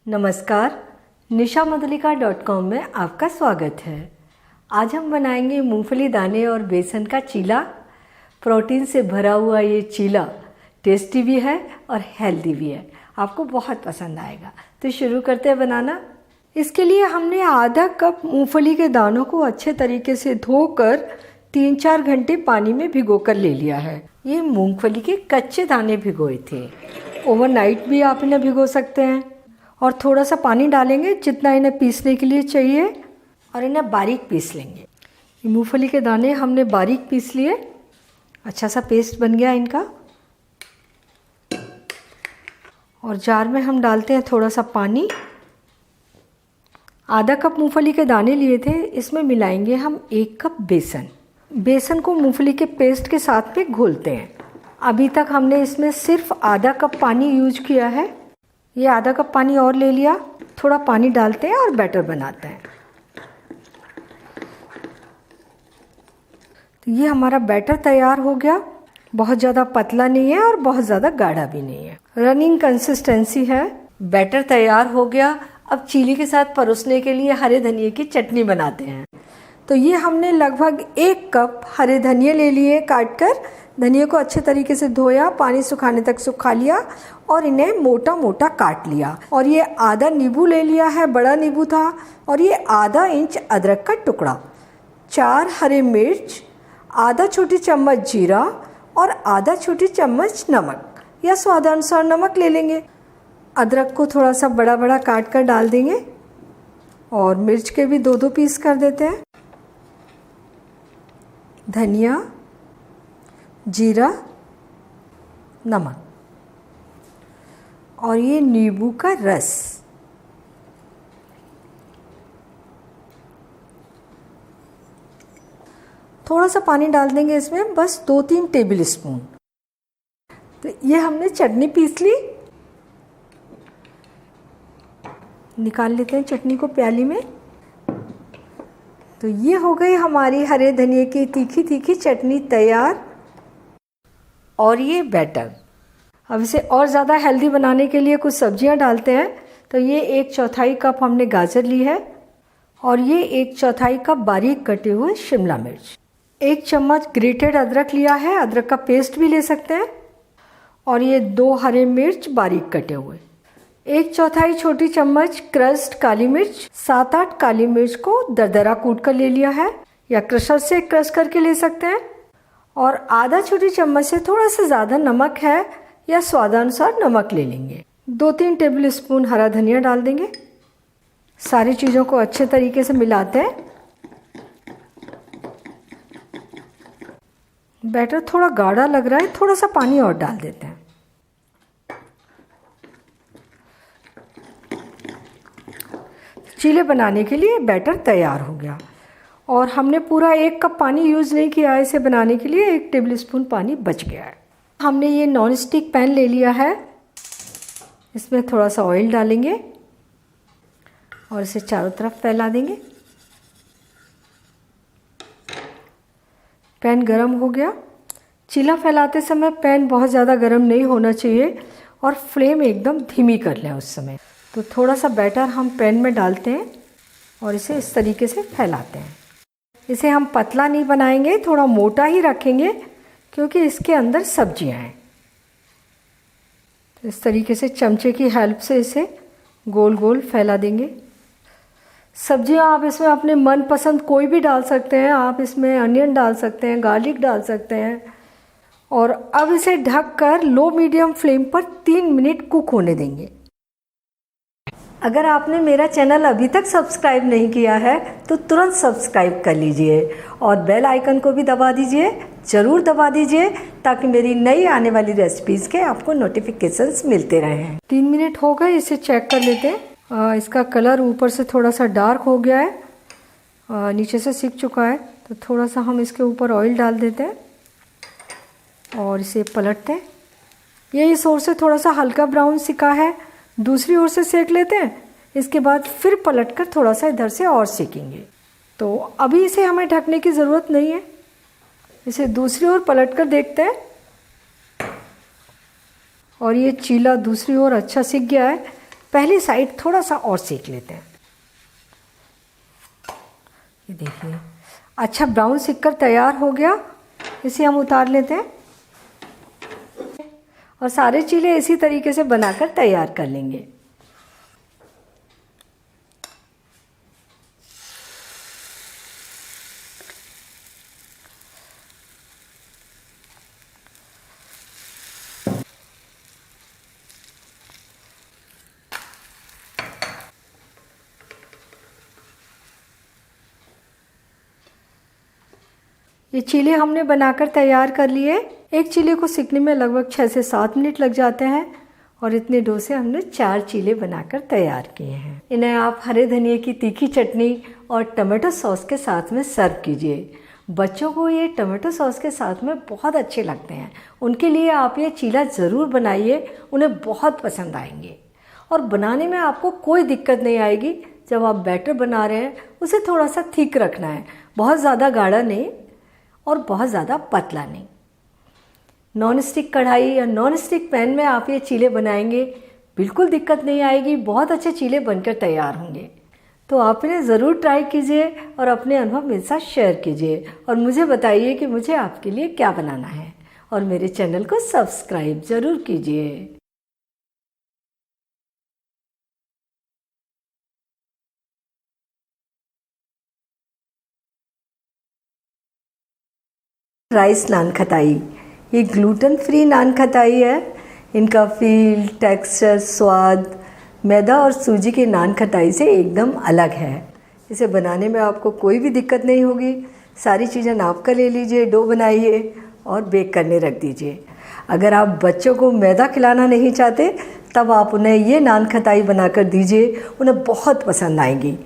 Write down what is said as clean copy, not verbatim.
नमस्कार, nishamandalika.com में आपका स्वागत है। आज हम बनाएंगे मूंगफली दाने और बेसन का चीला। प्रोटीन से भरा हुआ ये चीला टेस्टी भी है और हेल्दी भी है, आपको बहुत पसंद आएगा। तो शुरू करते हैं बनाना। इसके लिए हमने आधा कप मूंगफली के दानों को अच्छे तरीके से धोकर 3-4 घंटे पानी में भिगो कर ले लिया है। ये मूंगफली के कच्चे दाने भिगोए थे, ओवरनाइट भी आप इन्हें भिगो सकते हैं। और थोड़ा सा पानी डालेंगे जितना इन्हें पीसने के लिए चाहिए और इन्हें बारीक पीस लेंगे। मूंगफली के दाने हमने बारीक पीस लिए, अच्छा सा पेस्ट बन गया इनका। और जार में हम डालते हैं थोड़ा सा पानी। आधा कप मूंगफली के दाने लिए थे, इसमें मिलाएंगे हम 1 कप बेसन। बेसन को मूंगफली के पेस्ट के साथ में घोलते हैं। अभी तक हमने इसमें सिर्फ आधा कप पानी यूज किया है। ये आधा कप पानी और ले लिया। थोड़ा पानी डालते हैं और बैटर बनाते हैं। तो ये हमारा बैटर तैयार हो गया। बहुत ज़्यादा पतला नहीं है और बहुत ज़्यादा गाढ़ा भी नहीं है, रनिंग कंसिस्टेंसी है। बैटर तैयार हो गया। अब चीले के साथ परोसने के लिए हरे धनिए की चटनी बनाते हैं। तो ये हमने लगभग 1 कप हरे धनिए ले लिए काट कर। धनिए को अच्छे तरीके से धोया, पानी सुखाने तक सुखा लिया और इन्हें मोटा मोटा काट लिया। और ये आधा नींबू ले लिया है, बड़ा नींबू था। और ये आधा इंच अदरक का टुकड़ा, 4 हरे मिर्च, आधा छोटी चम्मच जीरा और आधा छोटी चम्मच नमक या स्वादानुसार नमक ले लेंगे। अदरक को थोड़ा सा बड़ा बड़ा काट कर डाल देंगे और मिर्च के भी 2-2 पीस कर देते हैं। धनिया, जीरा, नमक और ये नींबू का रस। थोड़ा सा पानी डाल देंगे इसमें, बस 2-3 टेबल स्पून। तो ये हमने चटनी पीस ली। निकाल लेते हैं चटनी को प्याली में। तो ये हो गई हमारी हरे धनिए की तीखी तीखी चटनी तैयार। और ये बैटर, अब इसे और ज़्यादा हेल्दी बनाने के लिए कुछ सब्जियां डालते हैं। तो ये 1/4 कप हमने गाजर ली है और ये 1/4 कप बारीक कटे हुए शिमला मिर्च। 1 चम्मच ग्रेटेड अदरक लिया है, अदरक का पेस्ट भी ले सकते हैं। और ये 2 हरे मिर्च बारीक कटे हुए। 1/4 छोटी चम्मच क्रश्ड काली मिर्च। 7-8 काली मिर्च को दरदरा कूट कर ले लिया है या क्रशर से क्रश करके ले सकते हैं। और आधा छोटी चम्मच से थोड़ा सा ज़्यादा नमक है या स्वादानुसार नमक ले लेंगे। 2-3 टेबल स्पून हरा धनिया डाल देंगे। सारी चीज़ों को अच्छे तरीके से मिलाते हैं। बैटर थोड़ा गाढ़ा लग रहा है, थोड़ा सा पानी और डाल देते हैं। चीले बनाने के लिए बैटर तैयार हो गया। और हमने पूरा 1 कप पानी यूज़ नहीं किया है इसे बनाने के लिए, 1 टेबल स्पून पानी बच गया है। हमने ये नॉन स्टिक पैन ले लिया है, इसमें थोड़ा सा ऑयल डालेंगे और इसे चारों तरफ फैला देंगे। पैन गरम हो गया। चीला फैलाते समय पैन बहुत ज़्यादा गरम नहीं होना चाहिए और फ्लेम एकदम धीमी कर लें उस समय। तो थोड़ा सा बैटर हम पैन में डालते हैं और इसे इस तरीके से फैलाते हैं। इसे हम पतला नहीं बनाएंगे, थोड़ा मोटा ही रखेंगे क्योंकि इसके अंदर सब्जियां हैं। तो इस तरीके से चमचे की हेल्प से इसे गोल गोल फैला देंगे। सब्जियां आप इसमें अपने मनपसंद कोई भी डाल सकते हैं। आप इसमें अनियन डाल सकते हैं, गार्लिक डाल सकते हैं। और अब इसे ढककर लो मीडियम फ्लेम पर 3 मिनट कुक होने देंगे। अगर आपने मेरा चैनल अभी तक सब्सक्राइब नहीं किया है तो तुरंत सब्सक्राइब कर लीजिए और बेल आइकन को भी दबा दीजिए, ज़रूर दबा दीजिए ताकि मेरी नई आने वाली रेसिपीज़ के आपको नोटिफिकेशंस मिलते रहें। 3 मिनट हो गए, इसे चेक कर लेते हैं। इसका कलर ऊपर से थोड़ा सा डार्क हो गया है, नीचे से सिक चुका है। तो थोड़ा सा हम इसके ऊपर ऑयल डाल देते हैं और इसे पलटते हैं। ये इस ओर से थोड़ा सा हल्का ब्राउन सिका है, दूसरी ओर से सेक लेते हैं। इसके बाद फिर पलटकर थोड़ा सा इधर से और सेकेंगे। तो अभी इसे हमें ढकने की ज़रूरत नहीं है। इसे दूसरी ओर पलटकर देखते हैं और ये चीला दूसरी ओर अच्छा सिक गया है। पहली साइड थोड़ा सा और सेक लेते हैं। ये देखिए अच्छा ब्राउन सिककर तैयार हो गया। इसे हम उतार लेते हैं और सारे चीले इसी तरीके से बनाकर तैयार कर लेंगे। ये चीले हमने बनाकर तैयार कर लिए। एक चीले को सिकने में लगभग 6 से 7 मिनट लग जाते हैं और इतने डो से हमने 4 चीले बनाकर तैयार किए हैं। इन्हें आप हरे धनिए की तीखी चटनी और टमाटो सॉस के साथ में सर्व कीजिए। बच्चों को ये टमाटो सॉस के साथ में बहुत अच्छे लगते हैं। उनके लिए आप ये चीला ज़रूर बनाइए, उन्हें बहुत पसंद आएंगे और बनाने में आपको कोई दिक्कत नहीं आएगी। जब आप बैटर बना रहे हैं उसे थोड़ा सा थिक रखना है, बहुत ज़्यादा गाढ़ा नहीं और बहुत ज़्यादा पतला नहीं। नॉन स्टिक कढ़ाई या नॉन स्टिक पैन में आप ये चीले बनाएंगे, बिल्कुल दिक्कत नहीं आएगी, बहुत अच्छे चीले बनकर तैयार होंगे। तो आप इन्हें ज़रूर ट्राई कीजिए और अपने अनुभव मेरे साथ शेयर कीजिए और मुझे बताइए कि मुझे आपके लिए क्या बनाना है और मेरे चैनल को सब्सक्राइब ज़रूर कीजिए। राइस नान खटाई, ये ग्लूटेन फ्री नान खटाई है। इनका फील, टेक्सचर, स्वाद मैदा और सूजी के नान खटाई से एकदम अलग है। इसे बनाने में आपको कोई भी दिक्कत नहीं होगी। सारी चीज़ें नाप कर ले लीजिए, डो बनाइए और बेक करने रख दीजिए। अगर आप बच्चों को मैदा खिलाना नहीं चाहते तब आप उन्हें ये नान खटाई बनाकर दीजिए, उन्हें बहुत पसंद आएगी।